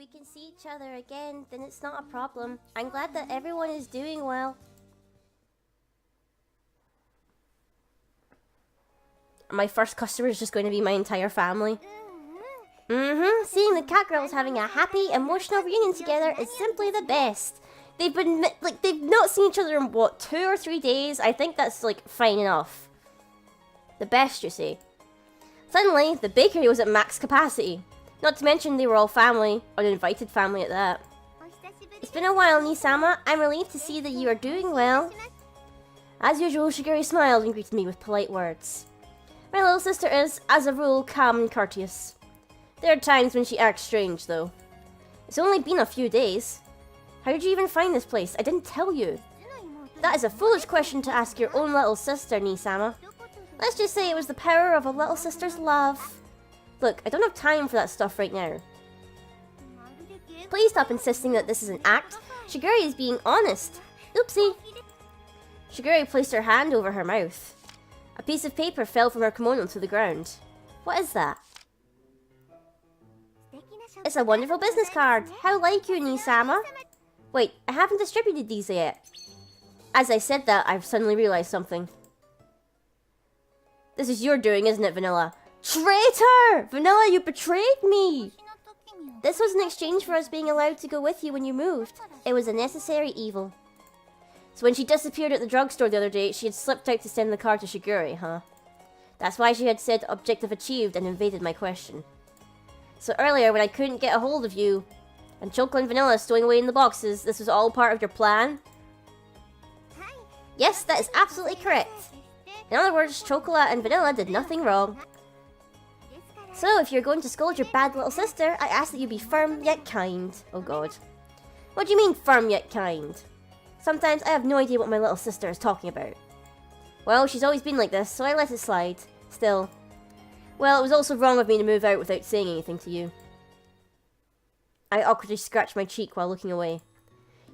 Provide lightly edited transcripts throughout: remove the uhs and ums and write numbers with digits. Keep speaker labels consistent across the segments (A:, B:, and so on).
A: we can see each other again, then it's not a problem. I'm glad that everyone is doing well. My first customer is just going to be my entire family. Seeing the cat girls having a happy, emotional reunion together is simply the best. They've been, they've not seen each other in, what, 2 or 3 days? I think that's, fine enough. The best, you see. Suddenly, the bakery was at max capacity. Not to mention they were all family, uninvited family at that. It's been a while, Nisama. I'm relieved to see that you are doing well. As usual, Shiguri smiled and greeted me with polite words. My little sister is, as a rule, calm and courteous. There are times when she acts strange, though. It's only been a few days. How did you even find this place? I didn't tell you. That is a foolish question to ask your own little sister, Nisama. Let's just say it was the power of a little sister's love. Look, I don't have time for that stuff right now. Please stop insisting that this is an act. Shiguri is being honest. Oopsie. Shiguri placed her hand over her mouth. A piece of paper fell from her kimono to the ground. What is that? It's a wonderful business card. How like you, Nisama? Wait, I haven't distributed these yet. As I said that, I've suddenly realized something. This is your doing, isn't it, Vanilla? Traitor! Vanilla, you betrayed me! This was in exchange for us being allowed to go with you when you moved. It was a necessary evil. So when she disappeared at the drugstore the other day, she had slipped out to send the card to Shiguri, huh? That's why she had said objective achieved and invaded my question. So earlier, when I couldn't get a hold of you, and Chocolate and Vanilla stowing away in the boxes, this was all part of your plan? Yes, that is absolutely correct. In other words, Chocolate and Vanilla did nothing wrong. So, if you're going to scold your bad little sister, I ask that you be firm yet kind. Oh god. What do you mean, firm yet kind? Sometimes I have no idea what my little sister is talking about. Well, she's always been like this, so I let it slide. Still. Well, it was also wrong of me to move out without saying anything to you. I awkwardly scratched my cheek while looking away.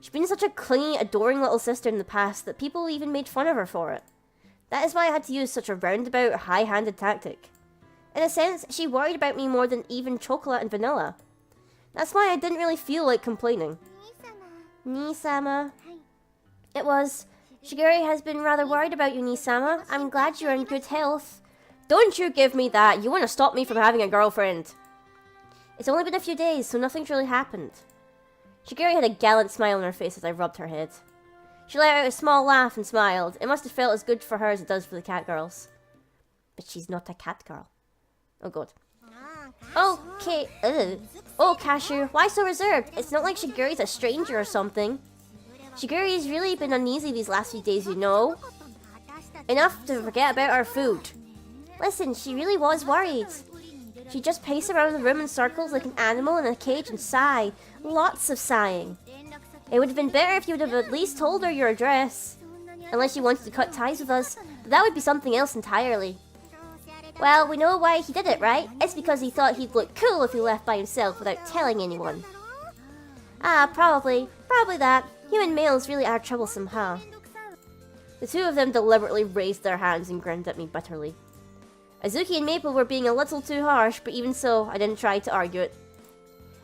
A: She's been such a clingy, adoring little sister in the past that people even made fun of her for it. That is why I had to use such a roundabout, high-handed tactic. In a sense, she worried about me more than even Chocolate and Vanilla. That's why I didn't really feel like complaining. Nisama. It was. Shiguri has been rather worried about you, Nisama. I'm glad you're in good health. Don't you give me that. You want to stop me from having a girlfriend. It's only been a few days, so nothing's really happened. Shiguri had a gallant smile on her face as I rubbed her head. She let out a small laugh and smiled. It must have felt as good for her as it does for the cat girls. But she's not a cat girl. Oh god. Okay, Oh, Cashew, why so reserved? It's not like Shiguri's a stranger or something. Shiguri's really been uneasy these last few days, you know. Enough to forget about our food. Listen, she really was worried. She'd just pace around the room in circles like an animal in a cage and sigh. Lots of sighing. It would have been better if you would have at least told her your address. Unless you wanted to cut ties with us, but that would be something else entirely. Well, we know why he did it, right? It's because he thought he'd look cool if he left by himself without telling anyone. Ah, probably. Probably that. Human males really are troublesome, huh? The two of them deliberately raised their hands and grinned at me bitterly. Azuki and Maple were being a little too harsh, but even so, I didn't try to argue it.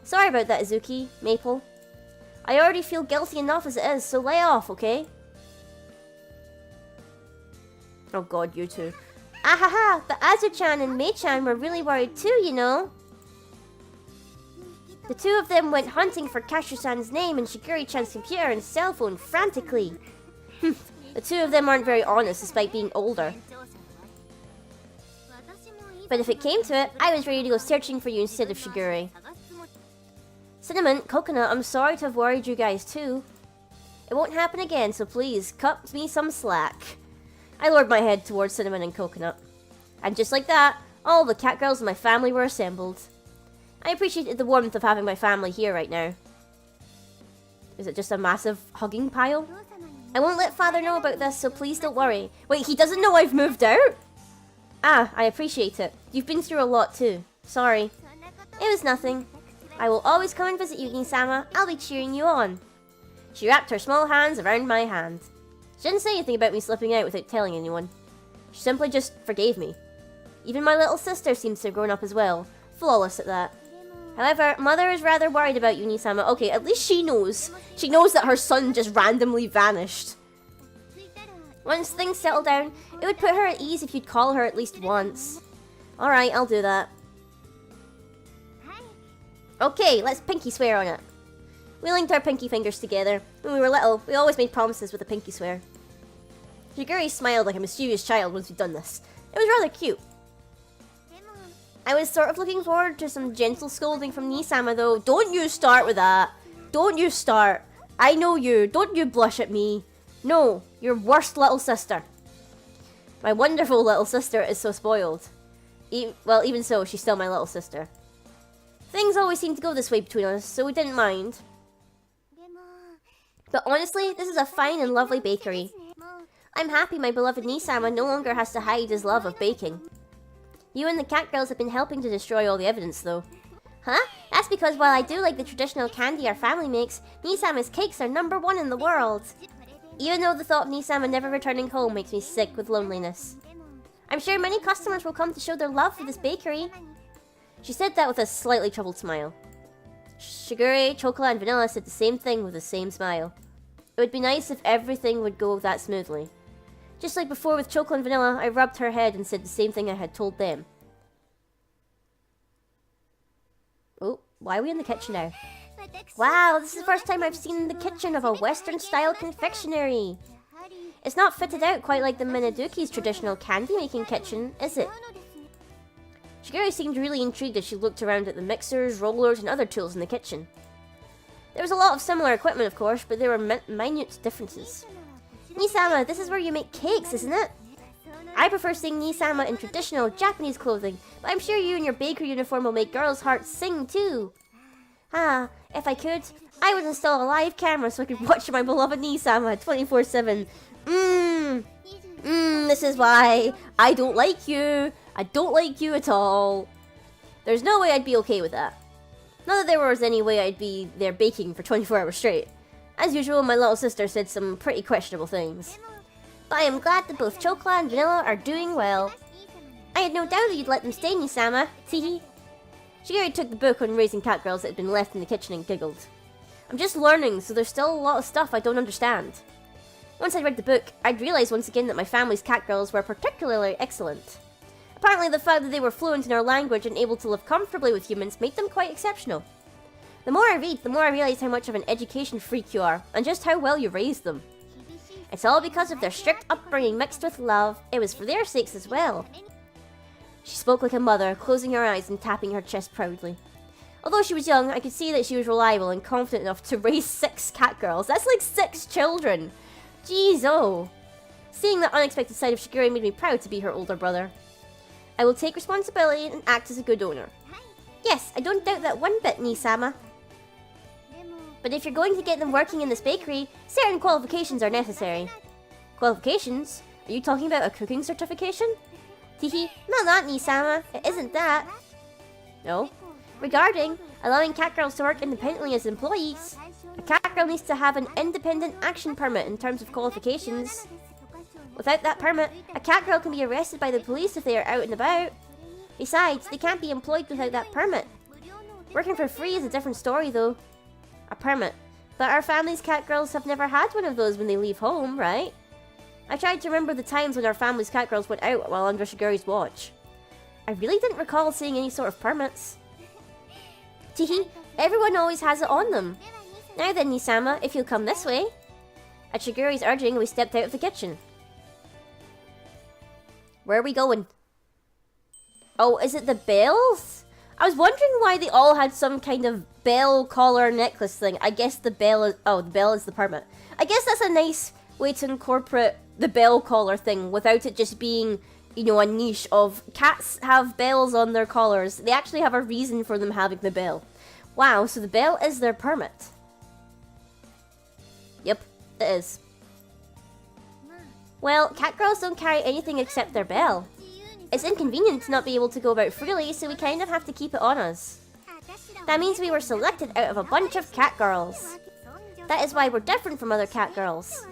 A: Sorry about that, Azuki, Maple. I already feel guilty enough as it is, so lay off, okay? Oh god, you two. Ahaha, but Azu-chan and Mei-chan were really worried too, you know. The two of them went hunting for Kashu-san's name in Shiguri-chan's computer and cell phone frantically. The two of them aren't very honest despite being older. But if it came to it, I was ready to go searching for you instead of Shiguri. Cinnamon, Coconut, I'm sorry to have worried you guys too. It won't happen again, so please, cut me some slack. I lowered my head towards Cinnamon and Coconut. And just like that, all the cat girls in my family were assembled. I appreciated the warmth of having my family here right now. Is it just a massive hugging pile? I won't let Father know about this, so please don't worry. Wait, he doesn't know I've moved out? Ah, I appreciate it. You've been through a lot too. Sorry. It was nothing. I will always come and visit you, Nisama. I'll be cheering you on. She wrapped her small hands around my hand. She didn't say anything about me slipping out without telling anyone. She simply just forgave me. Even my little sister seems to have grown up as well. Flawless at that. However, Mother is rather worried about you, Nisama. Okay, at least she knows. She knows that her son just randomly vanished. Once things settle down, it would put her at ease if you'd call her at least once. Alright, I'll do that. Okay, let's pinky swear on it. We linked our pinky fingers together. When we were little, we always made promises with a pinky swear. Shiguri smiled like a mischievous child once we'd done this. It was rather cute. I was sort of looking forward to some gentle scolding from Nisama though. Don't you start with that. Don't you start. I know you. Don't you blush at me. No, your worst little sister. My wonderful little sister is so spoiled. Well, even so, she's still my little sister. Things always seem to go this way between us, so we didn't mind. But honestly, this is a fine and lovely bakery. I'm happy my beloved Nisama no longer has to hide his love of baking. You and the cat girls have been helping to destroy all the evidence, though. Huh? That's because while I do like the traditional candy our family makes, Nisama's cakes are #1 in the world. Even though the thought of Nisama never returning home makes me sick with loneliness. I'm sure many customers will come to show their love for this bakery. She said that with a slightly troubled smile. Shigure, Chocolate, and Vanilla said the same thing with the same smile. It would be nice if everything would go that smoothly. Just like before with Chocolate and Vanilla, I rubbed her head and said the same thing I had told them. Oh, why are we in the kitchen now? Wow, this is the first time I've seen the kitchen of a Western-style confectionery. It's not fitted out quite like the Minaduki's traditional candy-making kitchen, is it? Shigure seemed really intrigued as she looked around at the mixers, rollers, and other tools in the kitchen. There was a lot of similar equipment, of course, but there were minute differences. Nisama, this is where you make cakes, isn't it? I prefer seeing Nisama in traditional Japanese clothing, but I'm sure you in your bakery uniform will make girls' hearts sing too. Ah, if I could, I would install a live camera so I could watch my beloved Nisama 24/7. This is why I don't like you. I don't like you at all. There's no way I'd be okay with that. Not that there was any way I'd be there baking for 24 hours straight. As usual, my little sister said some pretty questionable things. But I am glad that both Chocolate and Vanilla are doing well. I had no doubt that you'd let them stay, Nisama. Teehee. Shigure took the book on raising cat girls that had been left in the kitchen and giggled. I'm just learning, so there's still a lot of stuff I don't understand. Once I read the book, I'd realised once again that my family's cat girls were particularly excellent. Apparently the fact that they were fluent in our language and able to live comfortably with humans made them quite exceptional. The more I read, the more I realise how much of an education freak you are, and just how well you raised them. It's all because of their strict upbringing mixed with love. It was for their sakes as well. She spoke like a mother, closing her eyes and tapping her chest proudly. Although she was young, I could see that she was reliable and confident enough to raise 6 cat girls. That's like 6 children! Jeez, oh! Seeing that unexpected side of Shigure made me proud to be her older brother. I will take responsibility and act as a good owner. Yes, I don't doubt that one bit, Nisama. But if you're going to get them working in this bakery, certain qualifications are necessary. Qualifications? Are you talking about a cooking certification? Teehee, not that, Nisama. It isn't that. No. Regarding allowing cat girls to work independently as employees, a cat girl needs to have an independent action permit in terms of qualifications. Without that permit, a cat girl can be arrested by the police if they are out and about. Besides, they can't be employed without that permit. Working for free is a different story though. A permit. But our family's cat girls have never had one of those when they leave home, right? I tried to remember the times when our family's cat girls went out while under Shigure's watch. I really didn't recall seeing any sort of permits. Teehee, everyone always has it on them. Now then, Nisama, if you'll come this way. At Shigure's urging, we stepped out of the kitchen. Where are we going? Oh, is it the bells? I was wondering why they all had some kind of bell collar necklace thing. I guess the bell is... Oh, the bell is the permit. I guess that's a nice way to incorporate the bell collar thing without it just being, you know, a niche of cats have bells on their collars. They actually have a reason for them having the bell. Wow, so the bell is their permit. Yep, it is. Well, cat girls don't carry anything except their bell. It's inconvenient to not be able to go about freely, so we kind of have to keep it on us. That means we were selected out of a bunch of cat girls. That is why we're different from other cat girls.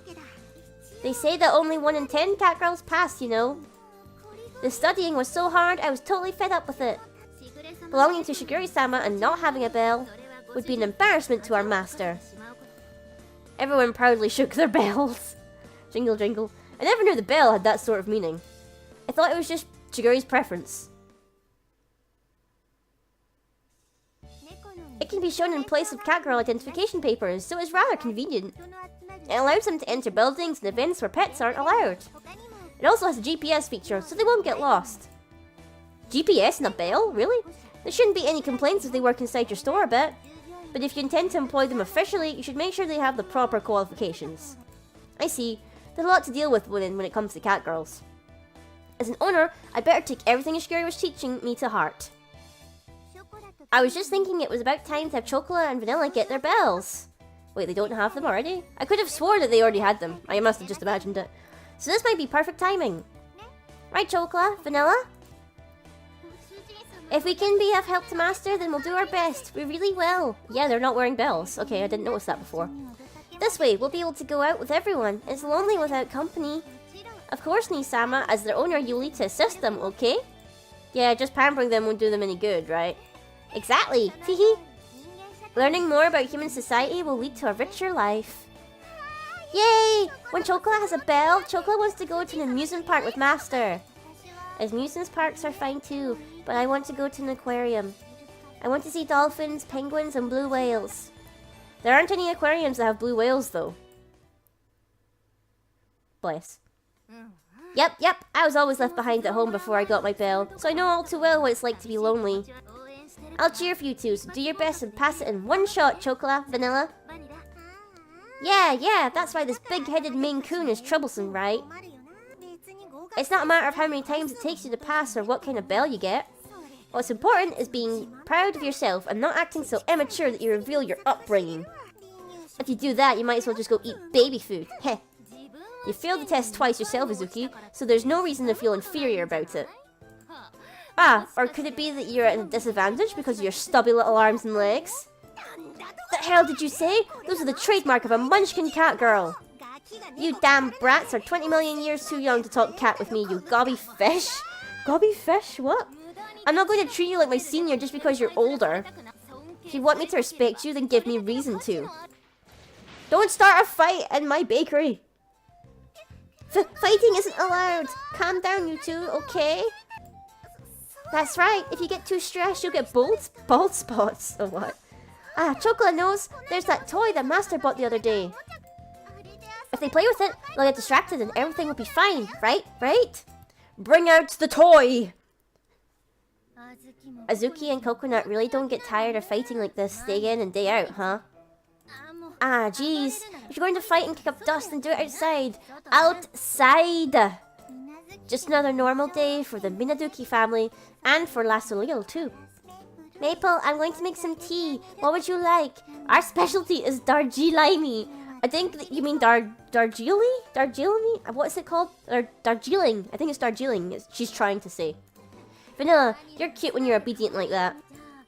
A: They say that only 1 in 10 cat girls pass, you know. The studying was so hard, I was totally fed up with it. belonging to Shiguri-sama and not having a bell would be an embarrassment to our master. Everyone proudly shook their bells. Jingle, jingle. I never knew the bell had that sort of meaning. I thought it was just Shiguri's preference. It can be shown in place of catgirl identification papers, so it's rather convenient. It allows them to enter buildings and events where pets aren't allowed. It also has a GPS feature, so they won't get lost. GPS and a bell? Really? There shouldn't be any complaints if they work inside your store, I bet. But if you intend to employ them officially, you should make sure they have the proper qualifications. I see. There's a lot to deal with when it comes to catgirls. As an owner, I better take everything Shiguri was teaching me to heart. I was just thinking it was about time to have Chocola and Vanilla get their bells. Wait, they don't have them already? I could have sworn that they already had them. I must have just imagined it. So this might be perfect timing. Right, Chocola, Vanilla? If we can be of help to Master, then we'll do our best. We really will. Yeah, they're not wearing bells. Okay, I didn't notice that before. This way, we'll be able to go out with everyone. It's lonely without company. Of course, Nii-sama, as their owner, you'll need to assist them, okay? Yeah, just pampering them won't do them any good, right? Exactly. Teehee. Learning more about human society will lead to a richer life. Yay! When Chocola has a bell, Chocola wants to go to an amusement park with Master. Amusement parks are fine too, but I want to go to an aquarium. I want to see dolphins, penguins, and blue whales. There aren't any aquariums that have blue whales, though. Bless. Yep, I was always left behind at home before I got my bell, so I know all too well what it's like to be lonely. I'll cheer for you two, so do your best and pass it in one shot, Chocola, Vanilla. Yeah, that's why this big-headed Maine Coon is troublesome, right? It's not a matter of how many times it takes you to pass or what kind of bell you get. What's important is being proud of yourself and not acting so immature that you reveal your upbringing. If you do that, you might as well just go eat baby food. Heh. You failed the test twice yourself, Izuki, so there's no reason to feel inferior about it. Ah, or could it be that you're at a disadvantage because of your stubby little arms and legs? The hell did you say? Those are the trademark of a munchkin cat girl. You damn brats are 20 million years too young to talk cat with me, you gobby fish. Gobby fish? What? I'm not going to treat you like my senior just because you're older. If you want me to respect you, then give me reason to. Don't start a fight in my bakery. Fighting isn't allowed. Calm down, you two, okay? That's right. If you get too stressed, you'll get bald spots. Or what? Ah, Chocola knows. There's that toy that Master bought the other day. If they play with it, they'll get distracted and everything will be fine, right? Right? Bring out the toy! Azuki and Coconut really don't get tired of fighting like this day in and day out, huh? Ah, jeez. If you're going to fight and kick up dust, then do it outside. Outside! Just another normal day for the Minaduki family, and for Lasoleo too. Maple, I'm going to make some tea. What would you like? Our specialty is Darjeeling. I think that you mean Darjeeling? Darjeeling? What's it called? Or Darjeeling. I think it's Darjeeling, she's trying to say. Vanilla, you're cute when you're obedient like that.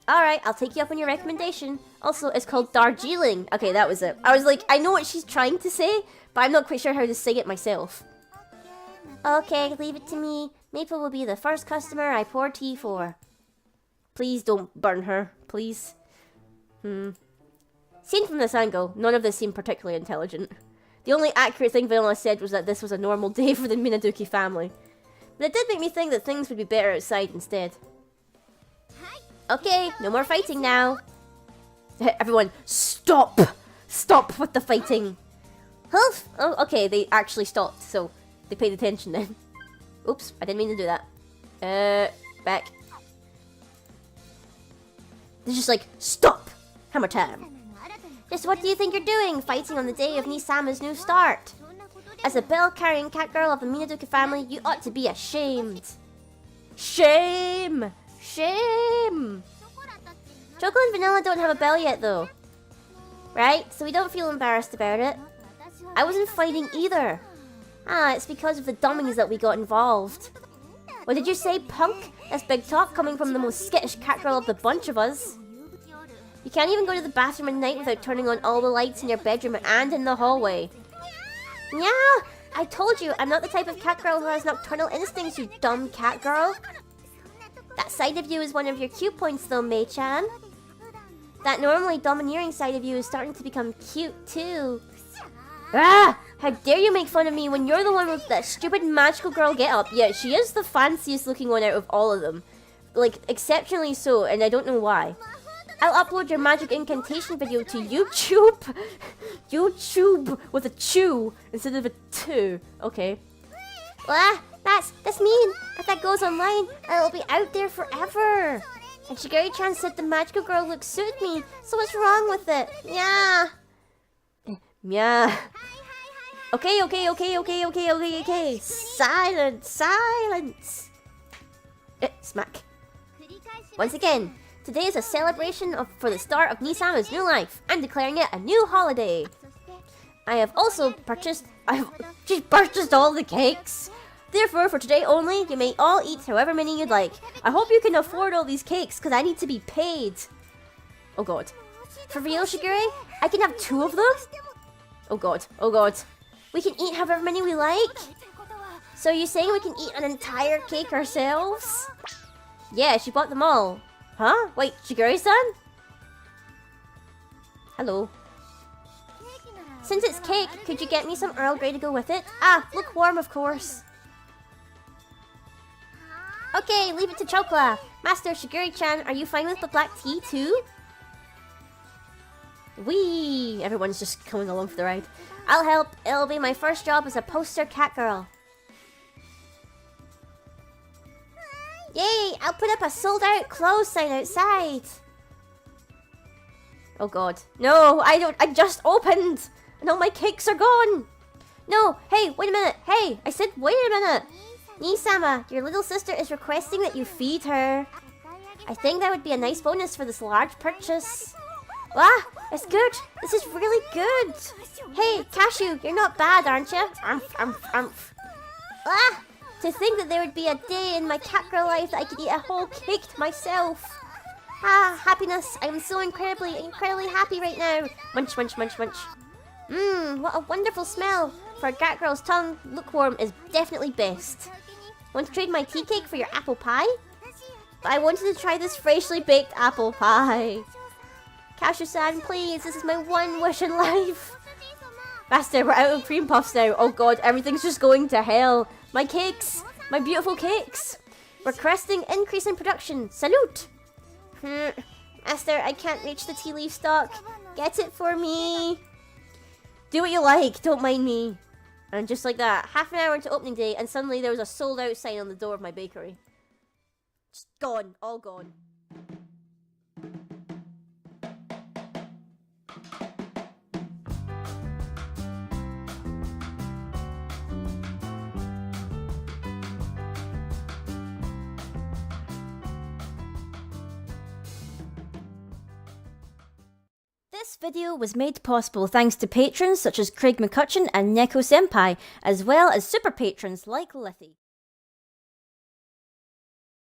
A: Alright, I'll take you up on your recommendation. Also, it's called Darjeeling. Okay, that was it. I was like, I know what she's trying to say, but I'm not quite sure how to say it myself. Okay, leave it to me. Maple will be the first customer I pour tea for. Please don't burn her, please. Seen from this angle, none of this seemed particularly intelligent. The only accurate thing Vanilla said was that this was a normal day for the Minaduki family. But it did make me think that things would be better outside instead. Okay, no more fighting now. Everyone, stop! Stop with the fighting! Huff! Oh, okay, they actually stopped, so they paid attention then. Oops, I didn't mean to do that. Back. They're just like, stop! Hammer time. Just what do you think you're doing, fighting on the day of Nii-sama's new start? As a bell-carrying catgirl of the Minaduki family, you ought to be ashamed. Shame! Shame! Chocolate and Vanilla don't have a bell yet, though. Right? So we don't feel embarrassed about it. I wasn't fighting either. Ah, it's because of the dummies that we got involved. What did you say, punk? That's big talk coming from the most skittish catgirl of the bunch of us. You can't even go to the bathroom at night without turning on all the lights in your bedroom and in the hallway. Yeah, I told you, I'm not the type of catgirl who has nocturnal instincts, you dumb catgirl. That side of you is one of your cute points though, Mei-chan. That normally domineering side of you is starting to become cute too. Ah! How dare you make fun of me when you're the one with that stupid magical girl get-up. Yeah, she is the fanciest looking one out of all of them. Like, exceptionally so, and I don't know why. I'll upload your magic incantation video to YouTube. YouTube with a chew instead of a two. Okay. Ah, that's mean. If that goes online, it'll be out there forever. And Shigeri-chan said the magical girl look suited me, so what's wrong with it? Yeah. Yeah. Okay. Silence. Smack. Once again, today is a celebration for the start of Nisama's new life. I'm declaring it a new holiday. She's purchased all the cakes. Therefore, for today only, you may all eat however many you'd like. I hope you can afford all these cakes, because I need to be paid. Oh god. For real, Shigure? I can have 2 of them? Oh god. We can eat however many we like? So you're saying we can eat an entire cake ourselves? Yeah, she bought them all. Huh? Wait, Shigure-san? Hello. Since it's cake, could you get me some Earl Grey to go with it? Ah, lukewarm, of course. Okay, leave it to Chokla. Master Shigure-chan, are you fine with the black tea too? Whee! Everyone's just coming along for the ride. I'll help. It'll be my first job as a poster cat girl. Yay! I'll put up a sold-out clothes sign outside. Oh god. No, I just opened! And all my cakes are gone! No! Hey, wait a minute! Hey! I said wait a minute! Nisama, your little sister is requesting that you feed her. I think that would be a nice bonus for this large purchase. Ah! It's good! This is really good! Hey, Cashew, you're not bad, aren't you? Ah! To think that there would be a day in my cat girl life that I could eat a whole cake to myself. Ah, happiness. I'm so incredibly happy right now. Munch. What a wonderful smell. For a cat girl's tongue, lukewarm is definitely best. Want to trade my tea cake for your apple pie? But I wanted to try this freshly baked apple pie. Cashew-san, please, this is my one wish in life. Master, we're out of cream puffs now. Oh god, everything's just going to hell. My cakes! My beautiful cakes! Requesting increase in production. Salute! Master, I can't reach the tea leaf stock. Get it for me. Do what you like, don't mind me. And just like that, half an hour into opening day, and suddenly there was a sold out sign on the door of my bakery. Just gone, all gone. This video was made possible thanks to patrons such as Craig McCutcheon and Neko-Senpai, as well as super patrons like Lithy.